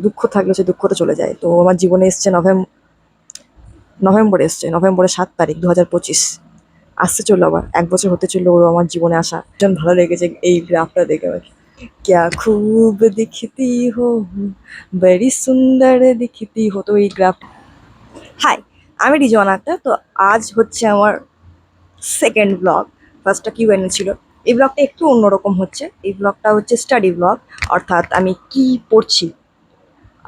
দুঃখ থাকলে সে দুঃখটা চলে যায়। তো আমার জীবনে এসছে নভেম্বরে এসছে, নভেম্বরের 7 তারিখ 2025। আসতে চললো আবার 1 বছর হতে চললো ওর আমার জীবনে আসা। ভীষণ ভালো লেগেছে এই গ্রাফটা দেখে আমার। क्या खूब दिखती हो, बड़ी सुंदर दिखती हो। তো এই গ্রাফ। হাই, আমি রিজওয়ানা আক্তার। তো আজ হচ্ছে আমার সেকেন্ড ব্লগ। ফার্স্টটা কিউএনএ ছিল। এই ব্লগটা একটু অন্যরকম হচ্ছে। এই ব্লগটা হচ্ছে স্টাডি ব্লগ, অর্থাৎ আমি কি পড়ছি।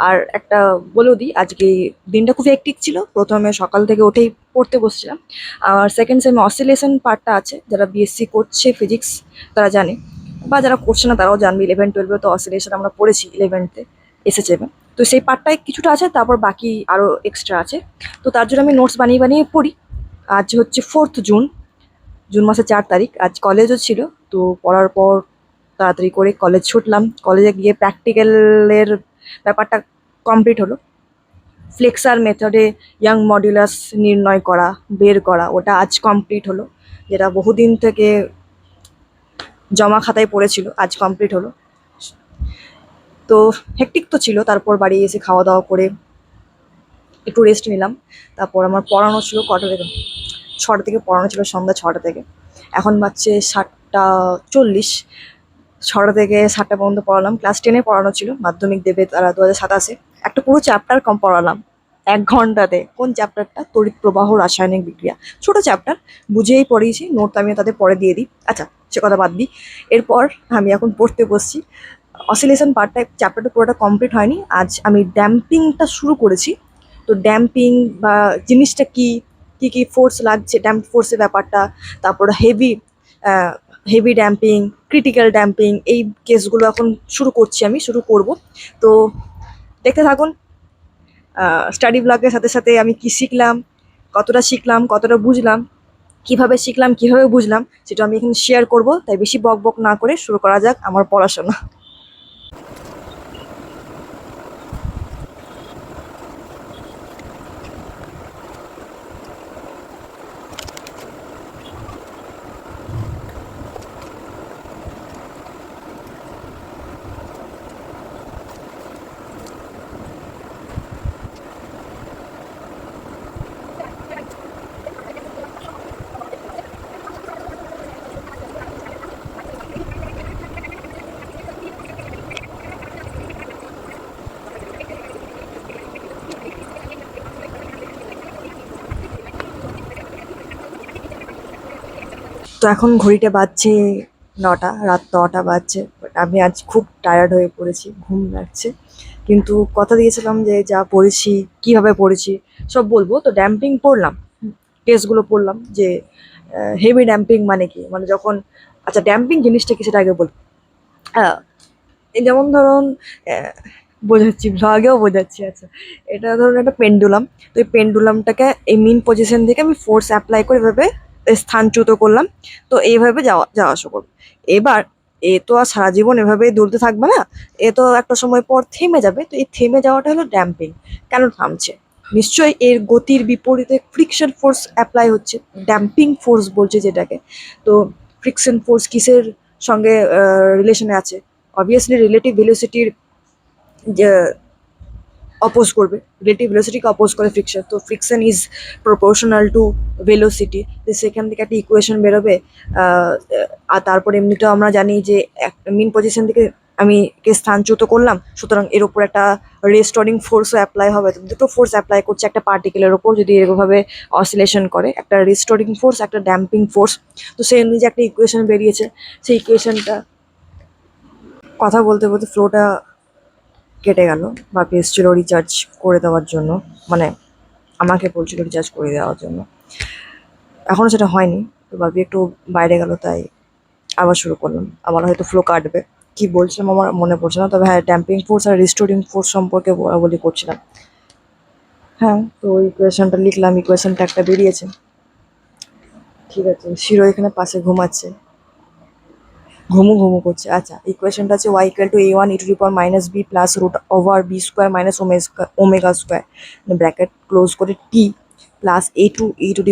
আর একটা বলেও দিই, আজকে দিনটা খুব হেক্টিক ছিল। প্রথমে সকাল থেকে উঠেই পড়তে বসছিলাম। আর সেকেন্ড সেমে অসিলেশন পার্টটা আছে, যারা বিএসসি করছে ফিজিক্স তারা জানে, বা যারা করছে না তারাও জানবে। 11-12 তো অসিলেশন আমরা পড়েছি, 11th এসেছে এবার। তো সেই পার্টটায় কিছুটা আছে, তারপর বাকি আরও এক্সট্রা আছে। তো তার জন্য আমি নোটস বানিয়ে বানিয়ে পড়ি। আজ হচ্ছে 4th জুন, জুন মাসের 4 তারিখ। আজ কলেজও ছিল। তো পড়ার পর তাড়াতাড়ি করে কলেজ ছুটলাম। কলেজে গিয়ে প্র্যাকটিক্যালের ব্যাপারটা কমপ্লিট হলো। ফ্লেক্সার মেথডে ইয়াং মডুলাস নির্ণয় করা, বের করা, ওটা আজ কমপ্লিট হলো। যেটা বহুদিন থেকে জমা খাতায় পড়েছিল, আজ কমপ্লিট হলো। তো হেক্টিক তো ছিল। তারপর বাড়ি এসে খাওয়া দাওয়া করে একটু রেস্ট নিলাম। তারপর আমার পড়ানো ছিল কটা থেকে, 6টা থেকে পড়ানো ছিল, সন্ধ্যা 6টা থেকে। এখন বাজছে 7টা 40। 6টা থেকে 7টা পর্যন্ত পড়ালাম। ক্লাস 10-এ পড়ানো ছিল, মাধ্যমিক দেবে তারা 2027-এ। একটা পুরো চ্যাপ্টার কম পড়ালাম 1 ঘন্টাতে। কোন চ্যাপ্টারটা? তড়িৎ প্রবাহ রাসায়নিক বিক্রিয়া। ছোট চ্যাপ্টার, বুঝেই পড়িয়েছি। নোট আমি তাদের পরে দিয়ে দিই। আচ্ছা, সে কথা বাদ দিই। এরপর আমি এখন পড়তে বসছি। অসিলেশন পার্টটা চ্যাপ্টারটা পুরোটা কমপ্লিট হয়নি। আজ আমি ড্যাম্পিংটা শুরু করেছি। তো ড্যাম্পিং বা জিনিসটা কি, কী কী ফোর্স লাগছে, ড্যাম্প ফোর্সের ব্যাপারটা, তারপর হেভি ড্যাম্পিং, ক্রিটিক্যাল ড্যাম্পিং, এই কেসগুলো এখন শুরু করব। তো দেখতে থাকুন। স্টাডি ব্লগের সাথে সাথে আমি কি শিখলাম, কতটা বুঝলাম, কিভাবে শিখলাম, কিভাবে বুঝলাম, সেটা আমি এখানে শেয়ার করব। তাই বেশি বক বক না করে শুরু করা যাক আমার পড়াশোনা। তো এখন ঘড়িতে বাজছে 9টা, রাত 9টা বাজছে। বাট আমি আজ খুব টায়ার্ড হয়ে পড়েছি, ঘুম লাগছে। কিন্তু কথা দিয়েছিলাম যে যা পড়েছি, কিভাবে পড়েছি সব বলবো। তো ড্যাম্পিং পড়লাম, কেসগুলো পড়লাম যে হেভি ড্যাম্পিং মানে কি, মানে যখন, আচ্ছা ড্যাম্পিং জিনিসটা কি সেটা আগে বলি। আহ, এই যেমন ধরুন, আহ, বোঝাচ্ছি, ভ্লগেও বোঝাচ্ছি। আচ্ছা, এটা ধরুন একটা পেন্ডুলাম। তো এই পেন্ডুলামটাকে এই মিন পজিশন থেকে আমি ফোর্স অ্যাপ্লাই করে এভাবে স্থানচ্যুত করলাম। তো এইভাবে যাওয়া আসা করবো। এবার এ তো আর সারা জীবন এভাবেই দুলতে থাকবে না, এ তো একটা সময় পর থেমে যাবে। তো এই থেমে যাওয়াটা হলো ড্যাম্পিং। কেন থামছে? নিশ্চয়ই এর গতির বিপরীতে ফ্রিকশন ফোর্স অ্যাপ্লাই হচ্ছে, ড্যাম্পিং ফোর্স বলছে যেটাকে। তো ফ্রিকশন ফোর্স কিসের সঙ্গে রিলেশনে আছে? অবভিয়াসলি রিলেটিভ ভেলোসিটির যে অপোজ করবে, রিলেটিভ ভেলোসিটিকে অপোজ করে ফ্রিকশন। তো friction is proportional to velocity. তো সেখান থেকে একটা ইকুয়েশন বেরোবে। আহ, আর তারপর এমনিতেও আমরা জানি যে মিন পজিশন থেকে আমি কে স্থানচ্যুত করলাম, সুতরাং এর ওপর একটা রেস্টোরিং ফোর্সও অ্যাপ্লাই হবে। তো দুটো ফোর্স অ্যাপ্লাই করছে একটা পার্টিকেলের ওপর, যদি এরকমভাবে অসিলেশন করে, একটা রেস্টোরিং ফোর্স, একটা ড্যাম্পিং ফোর্স। তো সেই অনুযায়ী একটা ইকুয়েশন বেরিয়েছে। সেই ইকুয়েশনটা কথা বলতে বলতে ফ্লোটা কেটে গেল। বাপি এসেছিলো রিচার্জ করে দেওয়ার জন্য, মানে আমাকে বলছিল রিচার্জ করে দেওয়ার জন্য। এখনও সেটা হয়নি। তো বাপি একটু বাইরে গেল, তাই আবার শুরু করলাম। আবার হয়তো ফ্লো কাটবে। কি বলছিলাম আমার মনে পড়ছে না, তবে হ্যাঁ, ড্যাম্পিং ফোর্স আর রিস্টোরিং ফোর্স সম্পর্কে বলাবলি করছিলাম। হ্যাঁ, তো ইকুয়েশনটা লিখলাম, ইকুয়েশনটা একটা বেরিয়েছে। ঠিক আছে, শিরো এখানে পাশে ঘুমাচ্ছে, ঘুমু করছে। আচ্ছা, ইকুয়েশনটা আছে y=a1 e⁻b plus root over B square minus omega square, bracket close করে T, plus a2 e⁻b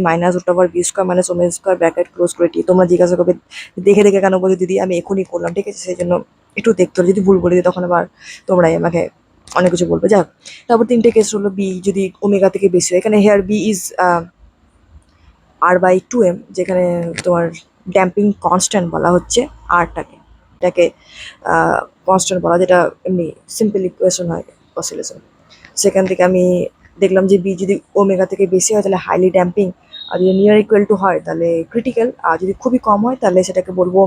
minus root over B square minus omega square bracket close করে টি। তোমরা জিজ্ঞাসা করবে দেখে দেখে কেন বলি দিদি, আমি এখনই করলাম, ঠিক আছে? সেই জন্য একটু দেখতে হলে যদি ভুল বলে দিই তখন আবার তোমরাই আমাকে অনেক কিছু বলবে। যাক, তারপর তিনটে কেস হলো বি যদি ওমেগা থেকে বেশি হয়। এখানে হেয়ার বি ইজ R/2m, যেখানে তোমার ড্যাম্পিং কনস্ট্যান্ট বলা হচ্ছে আরটাকে, এটাকে কনস্ট্যান্ট বলা, যেটা এমনি সিম্পল ইকুয়েশন হয় অসিলেশন। সেখান থেকে আমি দেখলাম যে বি যদি ওমেগা থেকে বেশি হয় তাহলে হাইলি ড্যাম্পিং, আর যদি নিয়ার ইকুয়াল টু হয় তাহলে ক্রিটিক্যাল, আর যদি খুবই কম হয় তাহলে সেটাকে বলবো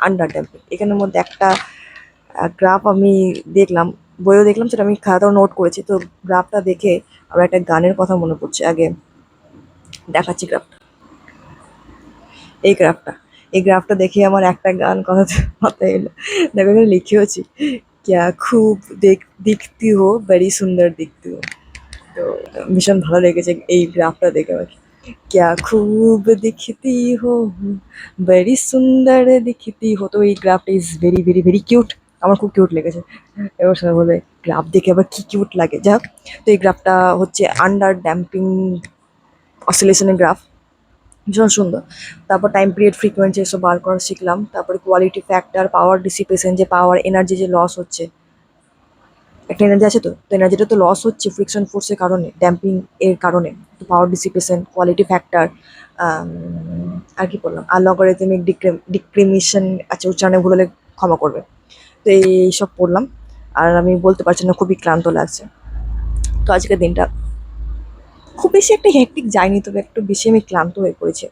আন্ডার ড্যাম্পিং। এখানের মধ্যে একটা গ্রাফ আমি দেখলাম, বইও দেখলাম, সেটা আমি খাতাও নোট করেছি। তো গ্রাফটা দেখে আমার একটা গানের কথা মনে পড়ছে। আগে দেখাচ্ছি গ্রাফটা, এই গ্রাফটা এই গ্রাফটা দেখে আমার একটা গান কথা মাথায় এলো। দেখো এখানে লিখেওছি, ক্যা খুব দিখতি হো, বেরি সুন্দর দিখতি হো। তো ভীষণ ভালো লেগেছে এই গ্রাফটা দেখে আমার। ক্যা খুব দিখতি হো, বেরি সুন্দর দিখতি হো। তো এই গ্রাফটা is very very very cute, আমার খুব কিউট লেগেছে। এবার সবাই বলবে গ্রাফ দেখে আবার কি কিউট লাগে। যাক, তো এই গ্রাফটা হচ্ছে আন্ডার ড্যাম্পিং অসিলেশনের গ্রাফ, ভীষণ সুন্দর। তারপর টাইম পিরিয়ড, ফ্রিকোয়েন্সি এসব বার করা শিখলাম। তারপরে কোয়ালিটি ফ্যাক্টর, পাওয়ার ডিসিপেশন, যে পাওয়ার এনার্জি যে লস হচ্ছে, একটা এনার্জি আছে, তো এনার্জিটা তো লস হচ্ছে ফ্রিকশন ফোর্সের কারণে, ড্যাম্পিং এর কারণে। তো পাওয়ার ডিসিপেশন, কোয়ালিটি ফ্যাক্টর, আর কি বললাম, আর লগারিদমিক ডিক্রিমিশন আছে, উচ্চারণে ভুল হলে ক্ষমা করবে। তো এইসব পড়লাম, আর আমি বলতে পারছি না, খুবই ক্লান্ত লাগছে। তো আজকের দিনটা খুব বেশি একটা হেক্টিক যায়নি, তবে একটু বেশি আমি ক্লান্ত হয়ে পড়েছি।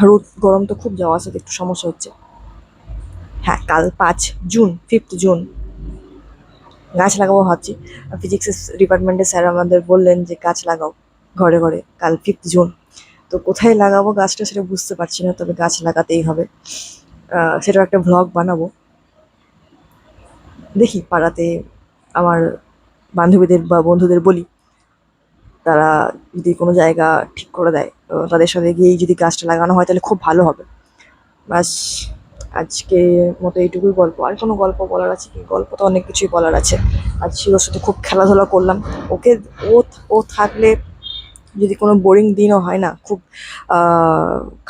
রোদ গরম তো খুব, যাওয়া আসাতে একটু সমস্যা হচ্ছে। হ্যাঁ, কাল 5 জুন, 5th জুন গাছ লাগাবো ভাবছি। ফিজিক্সের ডিপার্টমেন্টের স্যার আমাদের বললেন যে গাছ লাগাও ঘরে ঘরে, কাল 5th জুন। তো কোথায় লাগাবো গাছটা সেটা বুঝতে পারছি না, তবে গাছ লাগাতেই হবে। সেটাও একটা ভ্লগ বানাবো। দেখি পাড়াতে আমার বান্ধবীদের বা বন্ধুদের বলি, তারা যদি কোনো জায়গা ঠিক করে দেয় তো তাদের সাথে গিয়েই যদি গাছটা লাগানো হয় তাহলে খুব ভালো হবে। ব্যাস, আজকে মতো এইটুকুই গল্প। আর কোনো গল্প বলার আছে কি? গল্প তো অনেক কিছুই বলার আছে। আজ শিরোর সাথে খুব খেলাধুলা করলাম। ওকে, ও ও থাকলে যদি কোনো বোরিং দিনও হয় না, খুব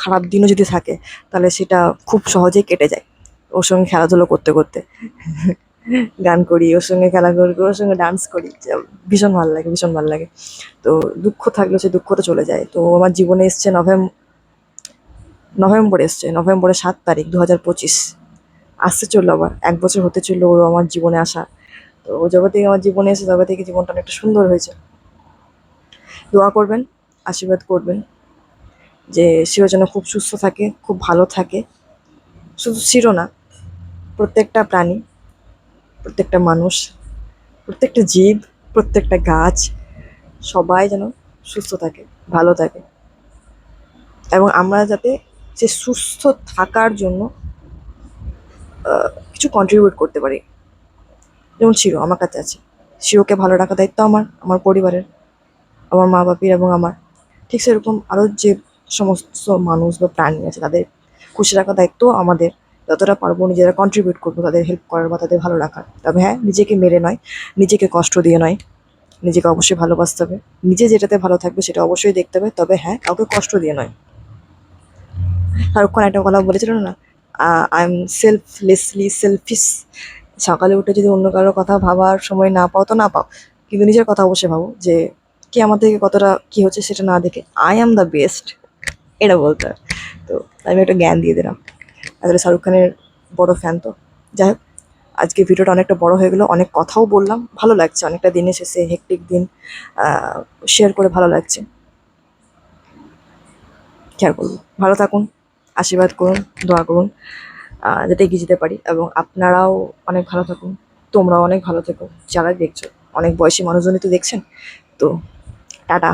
খারাপ দিনও যদি থাকে, তাহলে সেটা খুব সহজেই কেটে যায় ওর সঙ্গে খেলাধুলো করতে করতে। গান করি ওর সঙ্গে, খেলা করি ওর সঙ্গে, ডান্স করি, ভীষণ ভালো লাগে, ভীষণ ভালো লাগে। তো দুঃখ থাকলেও সেই দুঃখটা চলে যায়। তো আমার জীবনে এসছে নভেম্বর এসছে, নভেম্বরের 7 তারিখ 2025। আসতে চললো আবার 1 বছর হতে চললো ওর আমার জীবনে আসা। তো ও যবে থেকে আমার জীবনে এসে তবে থেকে জীবনটা অনেকটা সুন্দর হয়েছে। দোয়া করবেন, আশীর্বাদ করবেন যে শিরো যেন খুব সুস্থ থাকে, খুব ভালো থাকে। শুধু শিরো না, প্রত্যেকটা প্রাণী, প্রত্যেকটা মানুষ, প্রত্যেকটা জীব, প্রত্যেকটা গাছ, সবাই যেন সুস্থ থাকে, ভালো থাকে, এবং আমরা যাতে সে সুস্থ থাকার জন্য কিছু কন্ট্রিবিউট করতে পারি। যেমন শিরো আমার কাছে আছে, শিরোকে ভালো রাখার দায়িত্ব আমার, আমার পরিবারের, আমার মা বাপির এবং আমার। ঠিক সেরকম আরও যে সমস্ত মানুষ বা প্রাণী আছে তাদের খুশি রাখার দায়িত্ব আমাদের। যতটা পারবো নিজেরা কন্ট্রিবিউট করবো তাদের হেল্প করার বা তাদের ভালো রাখার। তবে হ্যাঁ, নিজেকে মেরে নয়, নিজেকে কষ্ট দিয়ে নয়, নিজেকে অবশ্যই ভালোবাসতে হবে। নিজে যেটাতে ভালো থাকবে সেটা অবশ্যই দেখতে হবে, তবে হ্যাঁ, কাউকে কষ্ট দিয়ে নয়। শাহরুখ খান একটা কথা বলেছিল না, আই এম সেলফলেসলি সেলফিশ। সকালে উঠে যদি অন্য কারোর কথা ভাবার সময় না পাও তো না পাও, কিন্তু নিজের কথা অবশ্যই ভাবো, যে কে আমার থেকে কতটা কী হচ্ছে সেটা না দেখে আই অ্যাম দ্য বেস্ট, এটা বলতে হয়। তো আমি একটা জ্ঞান দিয়ে দিলাম। আসলে শাহরুখ খানের বড় ফ্যান তো। যাই হোক, আজকে ভিডিওটা অনেকটা বড় হয়ে গেলো, অনেক কথাও বললাম, ভালো লাগছে, অনেকটা দিনের শেষে হেক্টিক দিন শেয়ার করে ভালো লাগছে। কি আর বলবো, ভালো থাকুন, আশীর্বাদ করুন, দোয়া করুন, যাতে এগিয়ে যেতে পারি, এবং আপনারাও অনেক ভালো থাকুন, তোমরাও অনেক ভালো থেকো। যারা দেখছো, অনেক বয়সী মানুষজনই তো দেখছেন। তো টাটা।